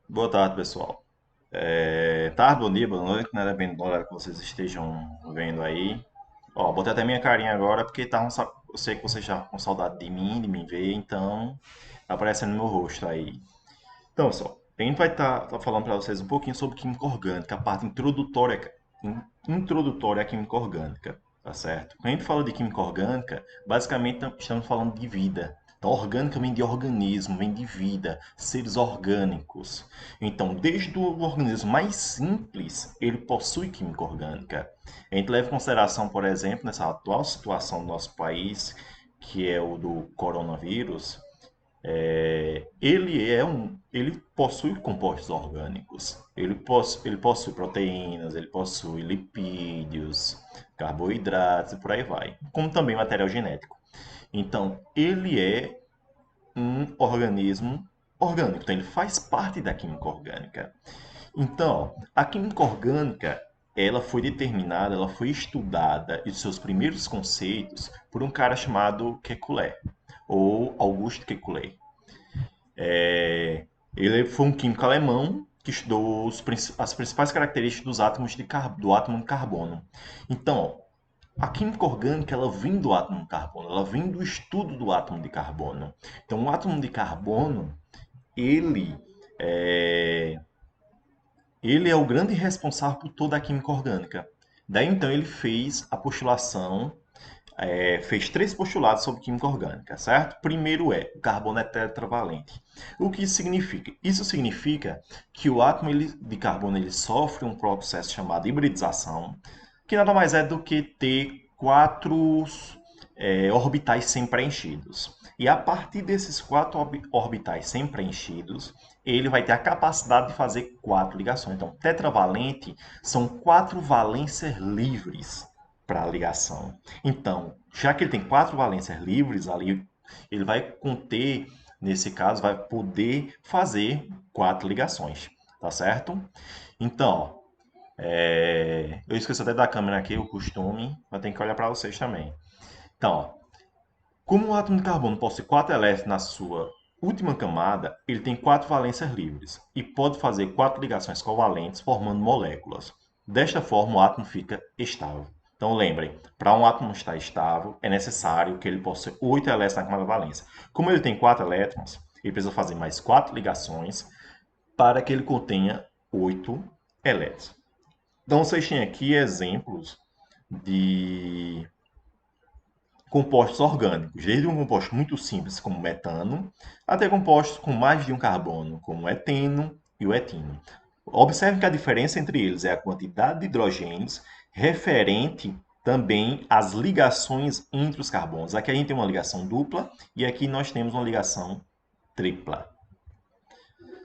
Boa tarde, pessoal. Tarde, bom dia, boa noite, né? Dependendo do horário que vocês estejam vendo aí. Ó, botei até minha carinha agora porque eu sei que vocês estavam com saudade de me ver, então tá aparecendo no meu rosto aí. Então, pessoal, a gente vai estar falando para vocês um pouquinho sobre química orgânica, a parte introdutória à química orgânica, tá certo? Quando a gente fala de química orgânica, basicamente estamos falando de vida. Então, orgânica vem de organismo, vem de vida, seres orgânicos. Então, desde o organismo mais simples, ele possui química orgânica. A gente leva em consideração, por exemplo, nessa atual situação do nosso país, que é o do coronavírus, ele possui compostos orgânicos. Ele possui proteínas, ele possui lipídios, carboidratos e por aí vai, como também material genético. Então, ele é um organismo orgânico, então ele faz parte da química orgânica. Então, a química orgânica, ela foi determinada, ela foi estudada e seus primeiros conceitos por um cara chamado Kekulé, ou Auguste Kekulé. Ele foi um químico alemão que estudou as principais características dos átomos do átomo de carbono. Então, a química orgânica ela vem do átomo de carbono, ela vem do estudo do átomo de carbono. Então, o átomo de carbono, ele é, ele é o grande responsável por toda a química orgânica. Daí então ele fez a postulação, fez três postulados sobre química orgânica, certo? Primeiro é o carbono é tetravalente. O que isso significa? Isso significa que o átomo de carbono ele sofre um processo chamado hibridização, que nada mais é do que ter quatro orbitais sem preenchidos. E a partir desses quatro orbitais sem preenchidos, ele vai ter a capacidade de fazer quatro ligações. Então, tetravalente são quatro valências livres para a ligação. Então, já que ele tem quatro valências livres ali, ele vai conter, nesse caso, vai poder fazer quatro ligações, tá certo? Então, eu esqueci até da câmera aqui, o costume, mas tem que olhar para vocês também. Então, ó, como o átomo de carbono possui quatro elétrons na sua última camada, ele tem quatro valências livres e pode fazer quatro ligações covalentes formando moléculas. Desta forma, o átomo fica estável. Então lembrem, para um átomo estar estável, é necessário que ele possua 8 elétrons na camada valência. Como ele tem 4 elétrons, ele precisa fazer mais 4 ligações para que ele contenha 8 elétrons. Então vocês têm aqui exemplos de compostos orgânicos, desde um composto muito simples, como metano, até compostos com mais de um carbono, como o eteno e o etino. Observe que a diferença entre eles é a quantidade de hidrogênios referente também às ligações entre os carbonos. Aqui a gente tem uma ligação dupla e aqui nós temos uma ligação tripla.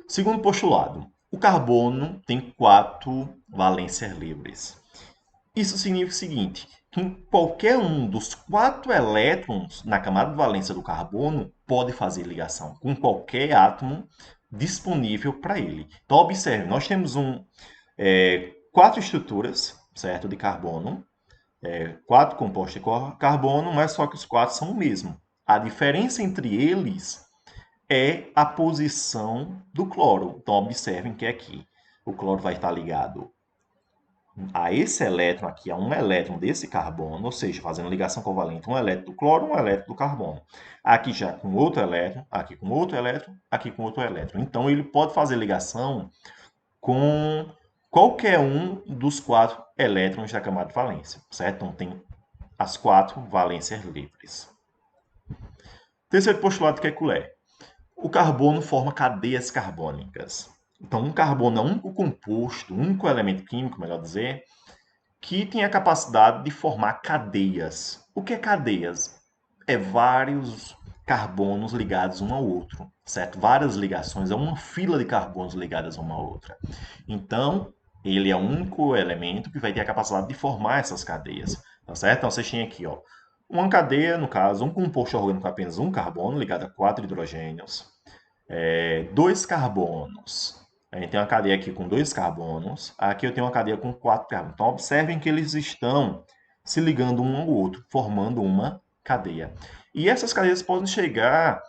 Segundo postulado, o carbono tem quatro valências livres. Isso significa o seguinte, que qualquer um dos quatro elétrons na camada de valência do carbono pode fazer ligação com qualquer átomo disponível para ele. Então, observe, nós temos quatro estruturas, certo, de carbono, quatro compostos de carbono, mas só que os quatro são o mesmo. A diferença entre eles é a posição do cloro. Então, observem que aqui o cloro vai estar ligado a esse elétron aqui, a um elétron desse carbono, ou seja, fazendo ligação covalente, um elétron do cloro, um elétron do carbono. Aqui já com outro elétron, aqui com outro elétron, aqui com outro elétron. Então, ele pode fazer ligação com qualquer um dos quatro elétrons da camada de valência, certo? Então, tem as quatro valências livres. Terceiro postulado que é Kekulé. O carbono forma cadeias carbônicas. Então, um carbono é um único composto, um único elemento químico, melhor dizer, que tem a capacidade de formar cadeias. O que é cadeias? É vários carbonos ligados um ao outro, certo? Várias ligações, é uma fila de carbonos ligadas uma à outra. Então, ele é o único elemento que vai ter a capacidade de formar essas cadeias, tá certo? Então, vocês têm aqui, ó, uma cadeia, no caso, um composto orgânico com apenas um carbono ligado a quatro hidrogênios, dois carbonos. A gente tem uma cadeia aqui com dois carbonos. Aqui eu tenho uma cadeia com quatro carbonos. Então, observem que eles estão se ligando um ao outro, formando uma cadeia. E essas cadeias podem chegar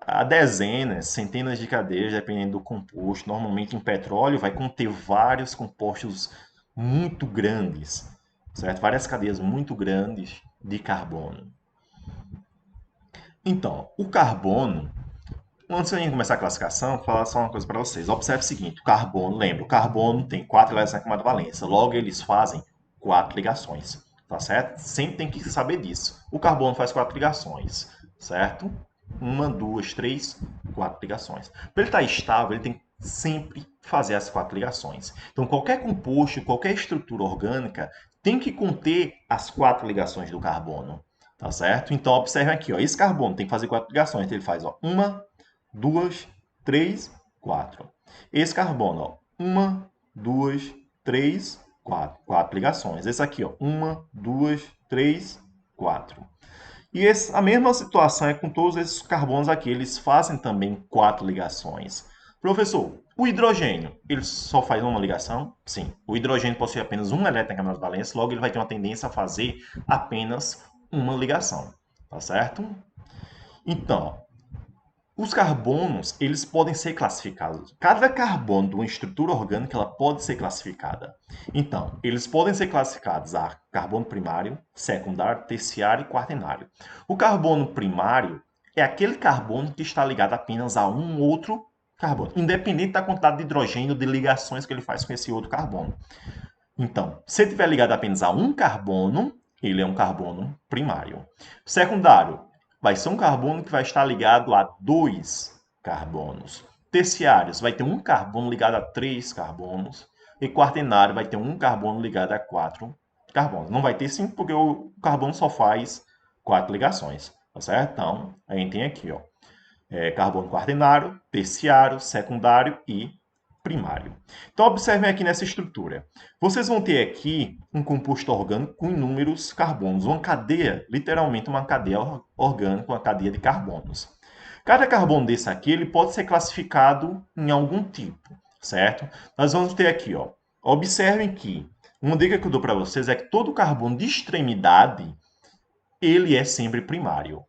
a dezenas, centenas de cadeias, dependendo do composto. Normalmente em petróleo vai conter vários compostos muito grandes, certo? Várias cadeias muito grandes de carbono. Então, o carbono, antes de começar a classificação, vou falar só uma coisa para vocês. Observe o seguinte, o carbono, lembra, o carbono tem 4 elétrons na camada valência, logo eles fazem 4 ligações, tá certo? Sempre tem que saber disso. O carbono faz 4 ligações, certo? Uma, duas, três, 4 ligações. Para ele estar estável, ele tem que sempre fazer as 4 ligações. Então, qualquer composto, qualquer estrutura orgânica tem que conter as 4 ligações do carbono, tá certo? Então, observe aqui, ó, esse carbono tem que fazer 4 ligações. Então, ele faz, ó, uma, duas, três, quatro. Esse carbono, ó, uma, duas, três, quatro. 4 ligações. Esse aqui, ó, uma, duas, três, quatro. E a mesma situação é com todos esses carbonos aqui. Eles fazem também 4 ligações. Professor, o hidrogênio, ele só faz uma ligação? Sim. O hidrogênio possui apenas um elétron na camada valência, logo ele vai ter uma tendência a fazer apenas uma ligação. Tá certo? Então, os carbonos, eles podem ser classificados. Cada carbono de uma estrutura orgânica, ela pode ser classificada. Então, eles podem ser classificados a carbono primário, secundário, terciário e quaternário. O carbono primário é aquele carbono que está ligado apenas a um outro carbono, independente da quantidade de hidrogênio de ligações que ele faz com esse outro carbono. Então, se ele estiver ligado apenas a um carbono, ele é um carbono primário. Secundário vai ser um carbono que vai estar ligado a 2 carbonos. Terciários vai ter um carbono ligado a 3 carbonos. E quaternário vai ter um carbono ligado a 4 carbonos. Não vai ter 5 porque o carbono só faz 4 ligações. Tá certo? Então, a gente tem aqui, ó, carbono quaternário, terciário, secundário e primário. Então, observem aqui nessa estrutura. Vocês vão ter aqui um composto orgânico com inúmeros carbonos, uma cadeia, literalmente uma cadeia orgânica, uma cadeia de carbonos. Cada carbono desse aqui, ele pode ser classificado em algum tipo, certo? Nós vamos ter aqui, ó, observem que uma dica que eu dou para vocês é que todo carbono de extremidade, ele é sempre primário.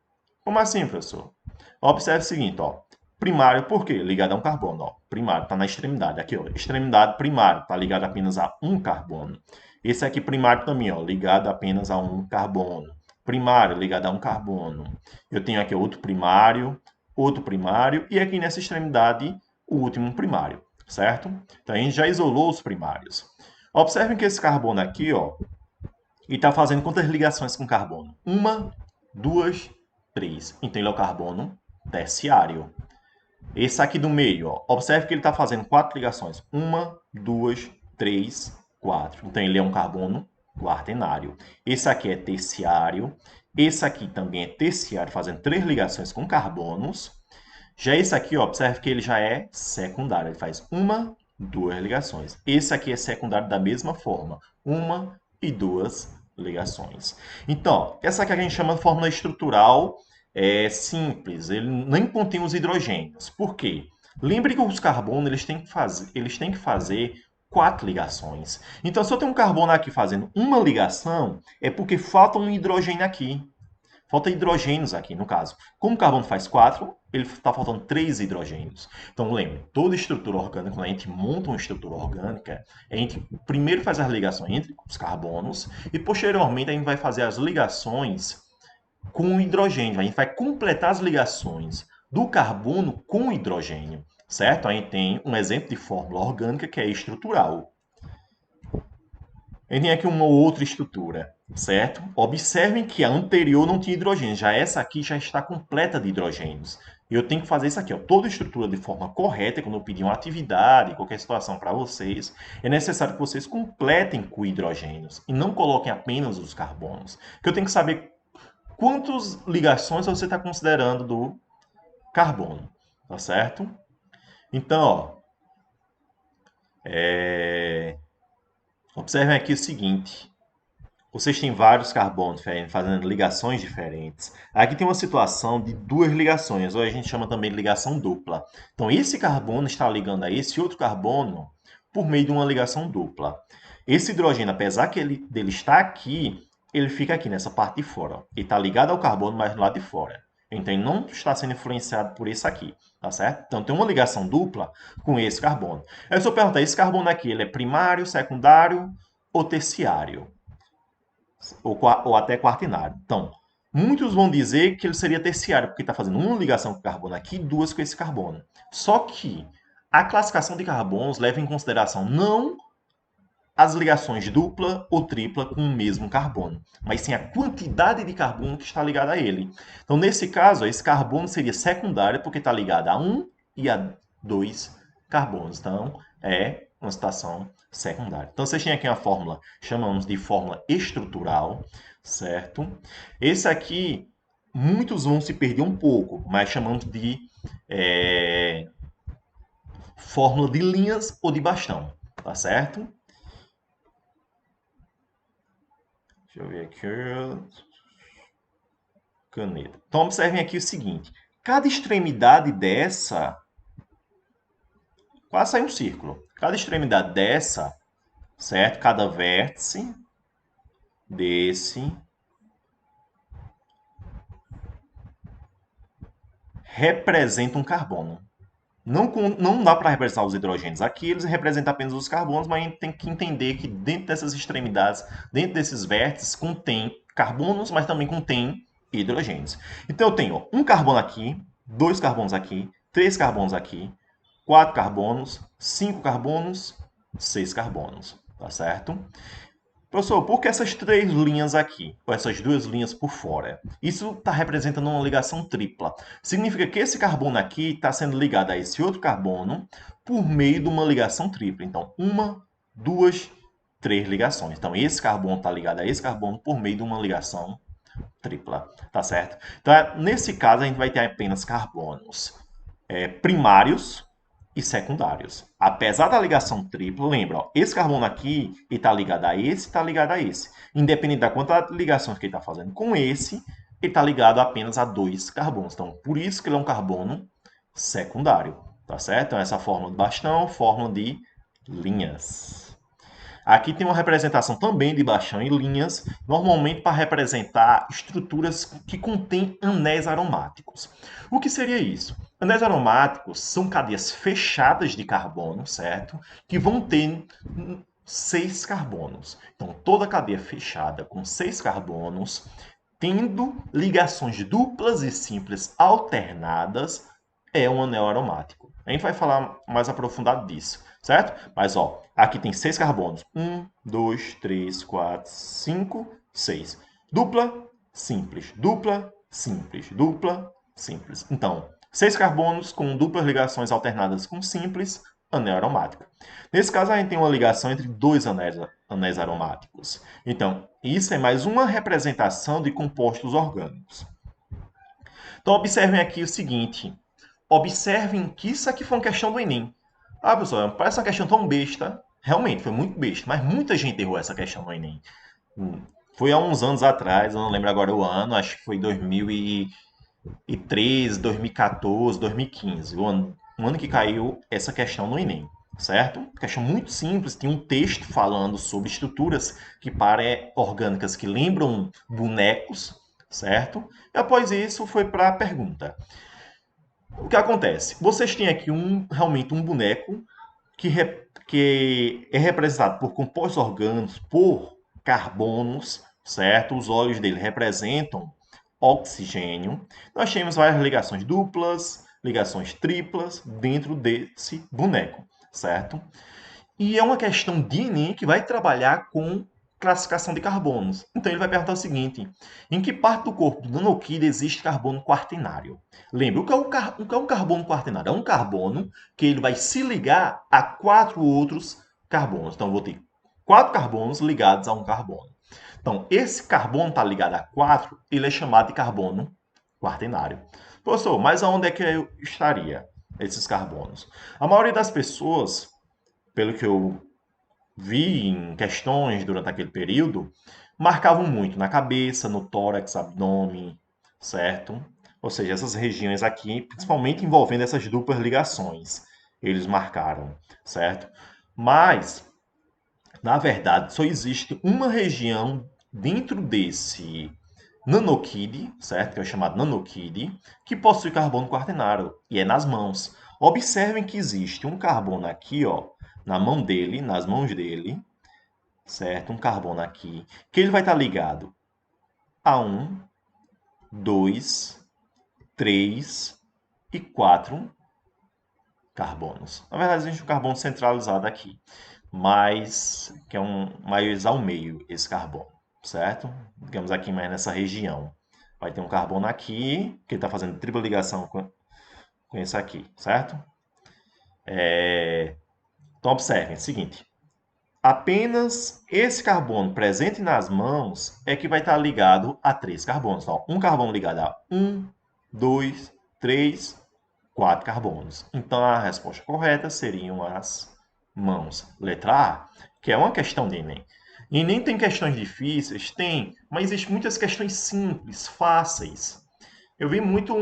Como assim, professor? Observe o seguinte, ó. Primário, por quê? Ligado a um carbono, ó. Primário está na extremidade. Aqui, ó. Extremidade primário, está ligado apenas a um carbono. Esse aqui primário também, ó. Ligado apenas a um carbono. Primário, ligado a um carbono. Eu tenho aqui outro primário e aqui nessa extremidade, o último primário, certo? Então, a gente já isolou os primários. Observem que esse carbono aqui, ó, ele está fazendo quantas ligações com carbono? Uma, duas, três. Então, ele é o carbono terciário. Esse aqui do meio, ó, observe que ele está fazendo 4 ligações. Uma, duas, três, 4. Então, ele é um carbono quaternário. Esse aqui é terciário. Esse aqui também é terciário, fazendo 3 ligações com carbonos. Já esse aqui, ó, observe que ele já é secundário. Ele faz uma, duas ligações. Esse aqui é secundário da mesma forma. Uma e duas ligações. Então, essa aqui a gente chama de fórmula estrutural simples. Ele nem contém os hidrogênios. Por quê? Lembre que os carbonos eles têm que fazer 4 ligações. Então, se eu tenho um carbono aqui fazendo uma ligação, é porque falta um hidrogênio aqui. Falta hidrogênios aqui, no caso. Como o carbono faz 4, ele está faltando 3 hidrogênios. Então, lembre, toda estrutura orgânica, quando a gente monta uma estrutura orgânica, a gente primeiro faz as ligações entre os carbonos e, posteriormente, a gente vai fazer as ligações com o hidrogênio. A gente vai completar as ligações do carbono com o hidrogênio, certo? A gente tem um exemplo de fórmula orgânica que é estrutural. A gente tem aqui uma outra estrutura, certo? Observem que a anterior não tinha hidrogênio, já essa aqui já está completa de hidrogênios. Eu tenho que fazer isso aqui, ó, toda estrutura de forma correta, quando eu pedir uma atividade, qualquer situação para vocês, é necessário que vocês completem com hidrogênios e não coloquem apenas os carbonos. Que eu tenho que saber quantas ligações você está considerando do carbono, tá certo? Então, ó, observem aqui o seguinte. Vocês têm vários carbonos diferentes, fazendo ligações diferentes. Aqui tem uma situação de 2 ligações, ou a gente chama também de ligação dupla. Então, esse carbono está ligando a esse outro carbono por meio de uma ligação dupla. Esse hidrogênio, apesar dele estar aqui, ele fica aqui nessa parte de fora. Ó. Ele está ligado ao carbono, mas do lado de fora. Então, ele não está sendo influenciado por isso aqui, tá certo? Então, tem uma ligação dupla com esse carbono. Aí, se eu perguntar, esse carbono aqui, ele é primário, secundário ou terciário? Ou até quaternário. Então, muitos vão dizer que ele seria terciário, porque está fazendo uma ligação com o carbono aqui e duas com esse carbono. Só que a classificação de carbonos leva em consideração não as ligações dupla ou tripla com o mesmo carbono, mas sim a quantidade de carbono que está ligada a ele. Então, nesse caso, esse carbono seria secundário porque está ligado a um e a dois carbonos. Então, é uma situação secundária. Então, vocês têm aqui uma fórmula, chamamos de fórmula estrutural, certo? Esse aqui, muitos vão se perder um pouco, mas chamamos de fórmula de linhas ou de bastão, tá certo? Deixa eu ver aqui. Caneta. Então, observem aqui o seguinte. Cada extremidade dessa... Quase sai um círculo. Cada extremidade dessa, certo? Cada vértice desse representa um carbono. Não dá para representar os hidrogênios aqui, eles representam apenas os carbonos, mas a gente tem que entender que dentro dessas extremidades, dentro desses vértices, contém carbonos, mas também contém hidrogênios. Então eu tenho um carbono aqui, dois carbonos aqui, três carbonos aqui, quatro carbonos, cinco carbonos, seis carbonos, tá certo? Professor, por que essas três linhas aqui, ou essas duas linhas por fora? Isso está representando uma ligação tripla. Significa que esse carbono aqui está sendo ligado a esse outro carbono por meio de uma ligação tripla. Então, uma, duas, três ligações. Então, esse carbono está ligado a esse carbono por meio de uma ligação tripla, tá certo? Então, nesse caso, a gente vai ter apenas carbonos primários e secundários. Apesar da ligação tripla, lembra, ó, esse carbono aqui está ligado a esse, está ligado a esse. Independente da quantidade de ligações que ele está fazendo com esse, ele está ligado apenas a dois carbonos. Então, por isso que ele é um carbono secundário, tá certo? Então, essa fórmula de bastão, fórmula de linhas. Aqui tem uma representação também de bastão e linhas, normalmente para representar estruturas que contêm anéis aromáticos. O que seria isso? Anéis aromáticos são cadeias fechadas de carbono, certo? Que vão ter seis carbonos. Então, toda cadeia fechada com seis carbonos, tendo ligações duplas e simples alternadas, é um anel aromático. A gente vai falar mais aprofundado disso, certo? Mas, ó, aqui tem seis carbonos. Um, dois, três, quatro, cinco, seis. Dupla, simples. Dupla, simples. Dupla, simples. Então, seis carbonos com duplas ligações alternadas com simples, anel aromático. Nesse caso, a gente tem uma ligação entre dois anéis aromáticos. Então, isso é mais uma representação de compostos orgânicos. Então, observem aqui o seguinte. Observem que isso aqui foi uma questão do Enem. Ah, pessoal, parece uma questão tão besta. Realmente, foi muito besta, mas muita gente errou essa questão no Enem. Foi há uns anos atrás, eu não lembro agora o ano, acho que foi 2013, 2014, 2015, o ano que caiu essa questão no Enem, certo? Questão muito simples, tem um texto falando sobre estruturas que parecem orgânicas que lembram bonecos, certo? E após isso foi para a pergunta. O que acontece? Vocês têm aqui realmente um boneco que é representado por compostos orgânicos, por carbonos, certo? Os olhos dele representam oxigênio. Nós temos várias ligações duplas, ligações triplas dentro desse boneco, certo? E é uma questão de Enem que vai trabalhar com classificação de carbonos. Então ele vai perguntar o seguinte: em que parte do corpo do nanoquídeo existe carbono quaternário? Lembra, o que é um carbono quaternário? É um carbono que ele vai se ligar a quatro outros carbonos. Então eu vou ter quatro carbonos ligados a um carbono. Então esse carbono está ligado a quatro, ele é chamado de carbono quaternário. Professor, mas aonde é que eu estaria esses carbonos? A maioria das pessoas, pelo que eu vi em questões durante aquele período, marcavam muito na cabeça, no tórax, abdômen, certo? Ou seja, essas regiões aqui, principalmente envolvendo essas duplas ligações, eles marcaram, certo? Mas, na verdade, só existe uma região dentro nanokid, certo? Que é o chamado nanokid, que possui carbono quaternário e é nas mãos. Observem que existe um carbono aqui, ó, na mão dele, nas mãos dele, certo? Um carbono aqui, que ele vai estar ligado a 1, 2, 3 e 4 carbonos. Na verdade, existe um carbono centralizado aqui, mas que é mais ao meio esse carbono, certo? Digamos aqui mais nessa região. Vai ter um carbono aqui, que está fazendo tripla ligação com esse aqui, certo? Então, observem, é o seguinte. Apenas esse carbono presente nas mãos é que vai estar ligado a 3 carbonos. Então, um carbono ligado a 1, 2, 3, 4 carbonos. Então, a resposta correta seriam as mãos. Letra A, que é uma questão de Enem. E Enem tem questões difíceis? Tem, mas existem muitas questões simples, fáceis. Eu vi muito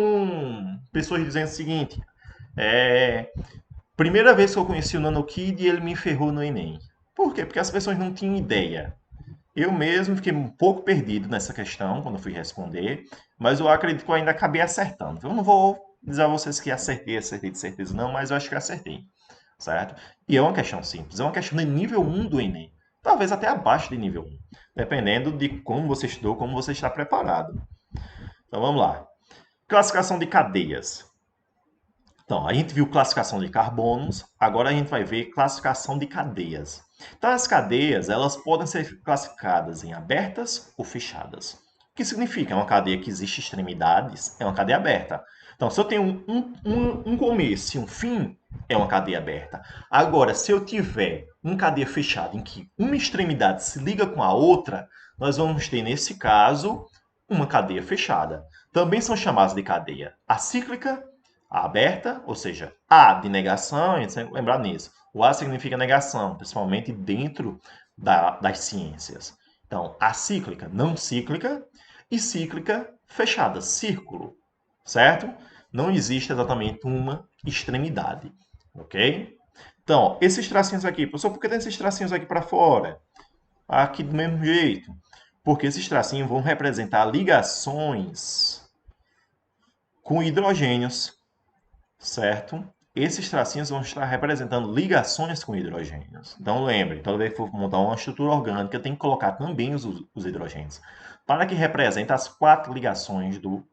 pessoas dizendo o seguinte, primeira vez que eu conheci o NanoKid, ele me ferrou no Enem. Por quê? Porque as pessoas não tinham ideia. Eu mesmo fiquei um pouco perdido nessa questão quando fui responder, mas eu acredito que eu ainda acabei acertando. Eu não vou dizer a vocês que acertei de certeza não, mas eu acho que acertei, certo? E é uma questão simples, é uma questão de nível 1 do Enem, talvez até abaixo de nível 1, dependendo de como você estudou, como você está preparado. Então vamos lá. Classificação de cadeias. Então, a gente viu classificação de carbonos, agora a gente vai ver classificação de cadeias. Então, as cadeias, elas podem ser classificadas em abertas ou fechadas. O que significa? É uma cadeia que existe extremidades, é uma cadeia aberta. Então, se eu tenho um começo e um fim, é uma cadeia aberta. Agora, se eu tiver uma cadeia fechada em que uma extremidade se liga com a outra, nós vamos ter, nesse caso, uma cadeia fechada. Também são chamadas de cadeia acíclica, aberta, ou seja, A de negação, a gente sempre lembrar nisso. O A significa negação, principalmente dentro das ciências. Então, acíclica, não cíclica, e cíclica, fechada, círculo, certo? Não existe exatamente uma extremidade, ok? Então, esses tracinhos aqui, professor, por que tem esses tracinhos aqui para fora? Aqui do mesmo jeito. Porque esses tracinhos vão representar ligações com hidrogênios, certo? Esses tracinhos vão estar representando ligações com hidrogênios. Então lembre, toda vez que for montar uma estrutura orgânica, tem que colocar também os hidrogênios, para que represente as 4 ligações do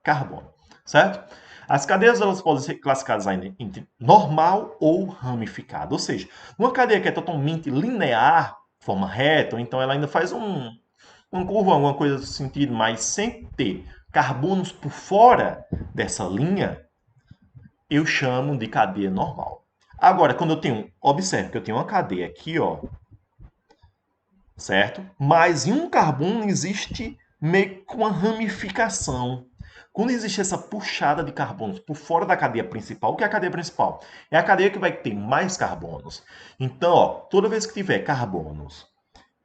carbono, certo? As cadeias elas podem ser classificadas ainda entre normal ou ramificada, ou seja, uma cadeia que é totalmente linear, forma reta, ou então ela ainda faz uma curva, alguma coisa do sentido, mas sem ter carbonos por fora dessa linha, eu chamo de cadeia normal. Agora, quando eu tenho, observe que eu tenho uma cadeia aqui, ó, certo? Mas em um carbono existe meio que uma ramificação. Quando existe essa puxada de carbonos por fora da cadeia principal, o que é a cadeia principal? É a cadeia que vai ter mais carbonos. Então, ó, toda vez que tiver carbonos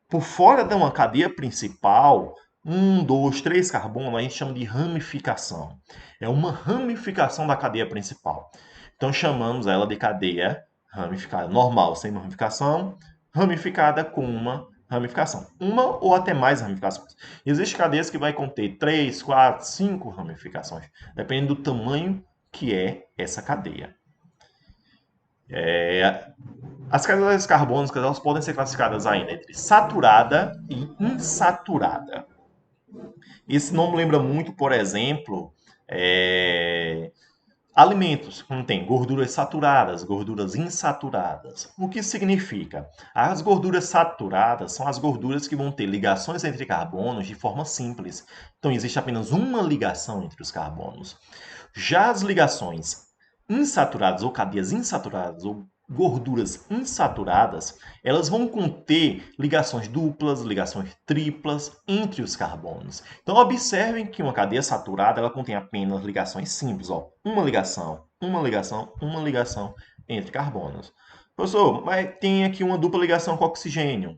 por fora de uma cadeia principal, 2, 3 carbonos, a gente chama de ramificação. É uma ramificação da cadeia principal. Então chamamos ela de cadeia ramificada normal, sem ramificação, ramificada com uma ramificação. Uma ou até mais ramificações. Existem cadeias que vai conter 3, 4, 5 ramificações, dependendo do tamanho que é essa cadeia. As cadeias carbônicas elas podem ser classificadas ainda entre saturada e insaturada. Esse nome lembra muito, por exemplo, alimentos, como tem gorduras saturadas, gorduras insaturadas. O que significa? As gorduras saturadas são as gorduras que vão ter ligações entre carbonos de forma simples. Então, existe apenas uma ligação entre os carbonos. Já as ligações insaturadas ou cadeias insaturadas ou gorduras insaturadas, elas vão conter ligações duplas, ligações triplas entre os carbonos. Então observem que uma cadeia saturada ela contém apenas ligações simples, ó, uma ligação, uma ligação, uma ligação entre carbonos. Professor, mas tem aqui uma dupla ligação com oxigênio.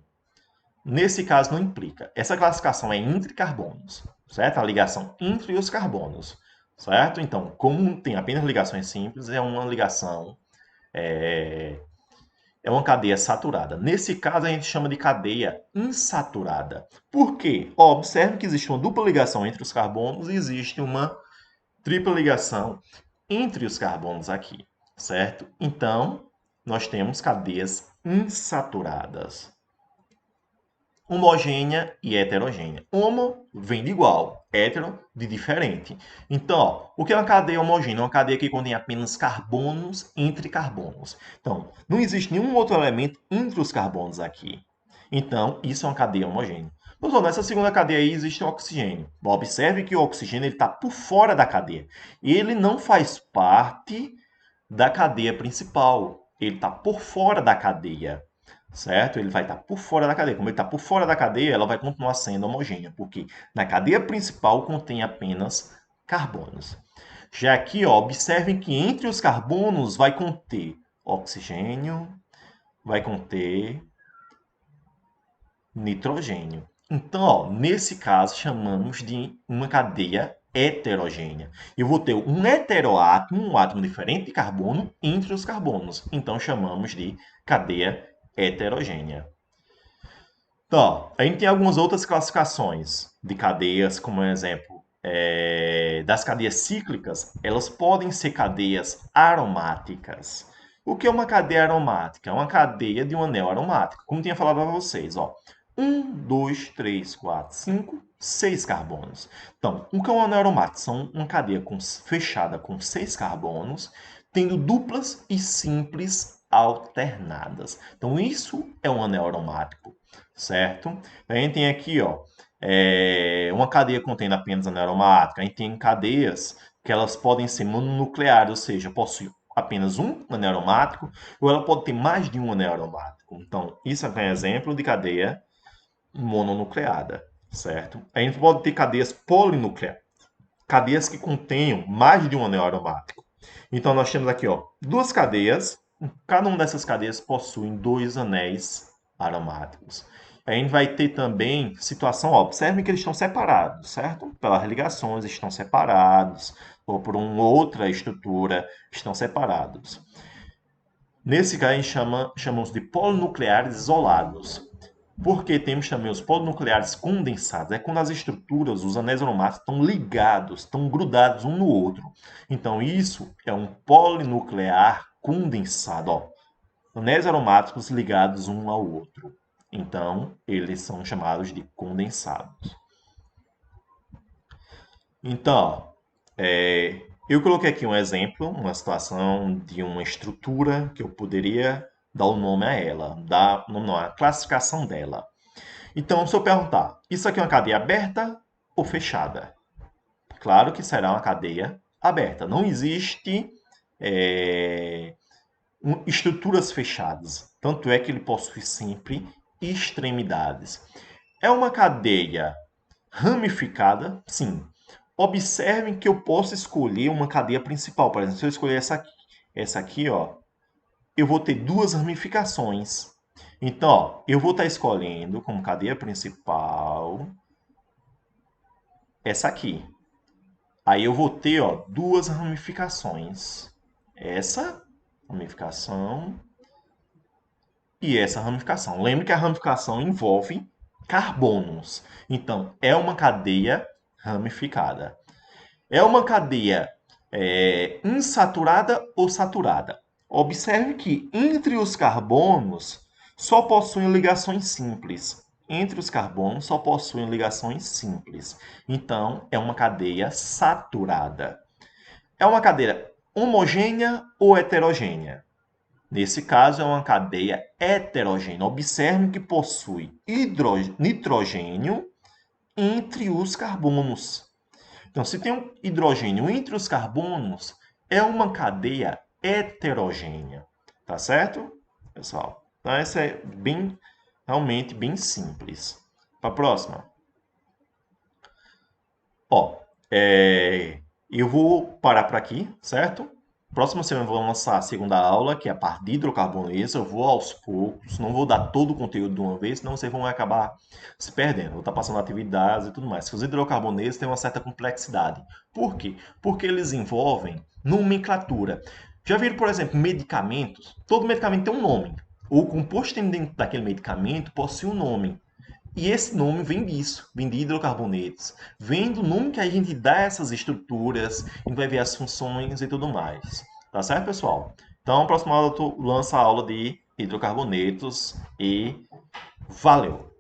Nesse caso não implica. Essa classificação é entre carbonos, certo? A ligação entre os carbonos, certo? Então, como tem apenas ligações simples, é uma ligação é uma cadeia saturada. Nesse caso, a gente chama de cadeia insaturada. Por quê? Ó, observe que existe uma dupla ligação entre os carbonos e existe uma tripla ligação entre os carbonos aqui, certo? Então, nós temos cadeias insaturadas. Homogênea e heterogênea. Homo vem de igual, hétero de diferente. Então, ó, o que é uma cadeia homogênea? Uma cadeia que contém apenas carbonos entre carbonos. Então, não existe nenhum outro elemento entre os carbonos aqui. Então, isso é uma cadeia homogênea. Mas, nessa segunda cadeia aí existe o oxigênio. Observe que o oxigênio está por fora da cadeia. Ele não faz parte da cadeia principal. Ele está por fora da cadeia, certo? Ele vai estar por fora da cadeia. Como ele está por fora da cadeia, ela vai continuar sendo homogênea, porque na cadeia principal contém apenas carbonos. Já aqui, ó, observem que entre os carbonos vai conter oxigênio, vai conter nitrogênio. Então, ó, nesse caso, chamamos de uma cadeia heterogênea. Eu vou ter um heteroátomo, um átomo diferente de carbono, entre os carbonos. Então, chamamos de cadeia heterogênea. Então, a gente tem algumas outras classificações de cadeias, como exemplo, das cadeias cíclicas, elas podem ser cadeias aromáticas. O que é uma cadeia aromática? É uma cadeia de um anel aromático, como tinha falado para vocês, ó. 1, 2, 3, 4, 5, 6 carbonos. Então, o que é um anel aromático? São uma cadeia fechada com 6 carbonos, tendo duplas e simples alternadas. Então, isso é um anel aromático, certo? A gente tem aqui, ó, uma cadeia contendo apenas anel aromático. A gente tem cadeias que elas podem ser mononucleares, ou seja, possuem apenas um anel aromático, ou ela pode ter mais de um anel aromático. Então, isso é um exemplo de cadeia mononucleada, certo? A gente pode ter cadeias polinucleares, cadeias que contenham mais de um anel aromático. Então, nós temos aqui, ó, duas cadeias. Cada uma dessas cadeias possui 2 anéis aromáticos. A gente vai ter também situação, ó, observem que eles estão separados, certo? Pelas ligações estão separados, ou por uma outra estrutura estão separados. Nesse caso, a gente chamamos de polinucleares isolados. Porque temos também os polinucleares condensados. É quando as estruturas, os anéis aromáticos, estão ligados, estão grudados um no outro. Então, isso é um polinuclear condensado. Ó. Anéis aromáticos ligados um ao outro. Então, eles são chamados de condensados. Então, eu coloquei aqui um exemplo, uma situação de uma estrutura que eu poderia dar o nome a ela, dar o nome, a classificação dela. Então, se eu perguntar, isso aqui é uma cadeia aberta ou fechada? Claro que será uma cadeia aberta. Não existe estruturas fechadas. Tanto é que ele possui sempre extremidades. É uma cadeia ramificada? Sim. Observem que eu posso escolher uma cadeia principal. Por exemplo, se eu escolher essa aqui, ó, eu vou ter duas ramificações. Então, ó, eu vou estar escolhendo como cadeia principal essa aqui. Aí eu vou ter, ó, duas ramificações. Essa ramificação e essa ramificação. Lembre que a ramificação envolve carbonos. Então, é uma cadeia ramificada. É uma cadeia insaturada ou saturada. Observe que entre os carbonos só possuem ligações simples. Entre os carbonos só possuem ligações simples. Então, é uma cadeia saturada. É uma cadeia homogênea ou heterogênea? Nesse caso, é uma cadeia heterogênea. Observe que possui nitrogênio entre os carbonos. Então, se tem um hidrogênio entre os carbonos, é uma cadeia heterogênea. Tá certo, pessoal? Então, essa é realmente bem simples. Para a próxima. Ó, eu vou parar por aqui, certo? Próxima semana eu vou lançar a segunda aula, que é a parte de hidrocarbonetos. Eu vou aos poucos, não vou dar todo o conteúdo de uma vez, senão vocês vão acabar se perdendo. Vou estar passando atividades e tudo mais. Os hidrocarbonetos têm uma certa complexidade. Por quê? Porque eles envolvem nomenclatura. Já viram, por exemplo, medicamentos? Todo medicamento tem um nome. O composto dentro daquele medicamento possui um nome. E esse nome vem disso, vem de hidrocarbonetos. Vem do nome que a gente dá a essas estruturas, a gente vai ver as funções e tudo mais. Tá certo, pessoal? Então, a próxima aula tu lança a aula de hidrocarbonetos e valeu!